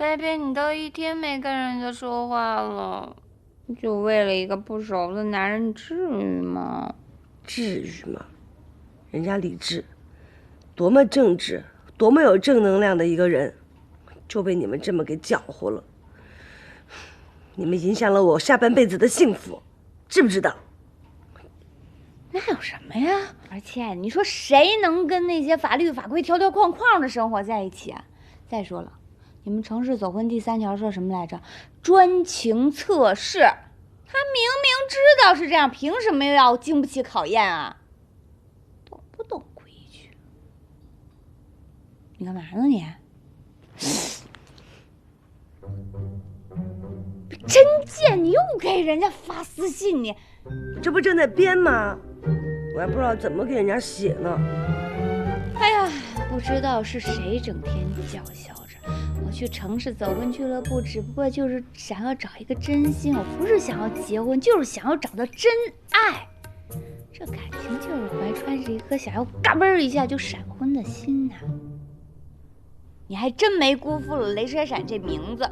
，baby，你都一天沒跟人家說話了，就為了一個不熟的男人，至於嗎？至於嗎？人家李志，多麼正直，多麼有正能量的一個人，就被你們這麼給攪和了。你們影響了我下半輩子的幸福，知不知道？那有什麼呀？而且你说誰能跟那些法律法規条条框框的生活在一起啊？再说了，你们城市走婚第3条说什么来着？专情测试。他明明知道是这樣，憑什麼又要經不起考驗啊？懂不懂規矩？你幹嘛呢你？真賤！你又給人家發私信，你这不正在編嗎？我還不知道怎麼給人家寫呢。哎呀，不知道是誰整天叫囂着我去城市走婚俱樂部，只不過就是想要找一個真心，我不是想要結婚，就是想要找到真愛。這感情就是懷揣着一顆想要嘎嘣一下就閃婚的心吶。你還真沒辜負了雷閃閃這名字。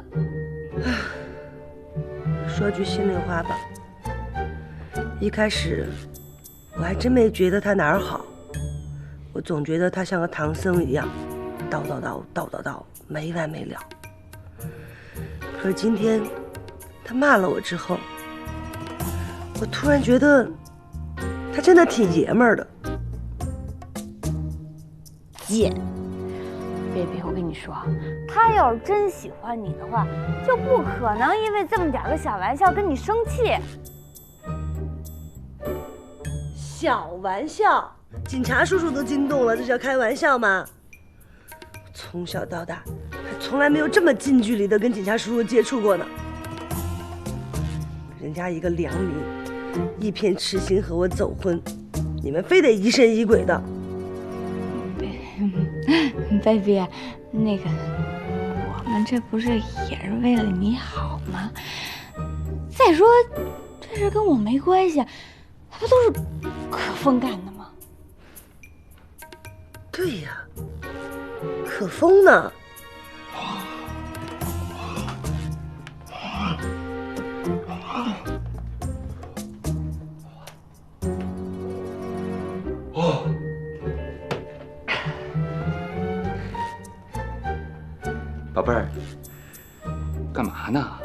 說句心裡話吧，一開始我還真沒覺得他哪兒好，我總覺得他像個唐僧一樣，叨叨叨叨叨叨沒完沒了。可是今天他罵了我之後，我突然覺得他真的挺爺們兒的。賤，baby，我跟你說，他要是真喜歡你的話，就不可能因為這麼點個小玩笑跟你生氣。小玩笑，警察叔叔都驚動了，這叫開玩笑嗎？從小到大還從來沒有這麼近距離的跟警察叔叔接觸過呢。人家一個良民，一片痴心和我走婚，你們非得疑神疑鬼的。baby， 那個我們這不是也是為了你好嗎？再說這事跟我沒關係，不都是可風幹的嗎？對呀，可風呢。宝贝兒，幹嘛呢？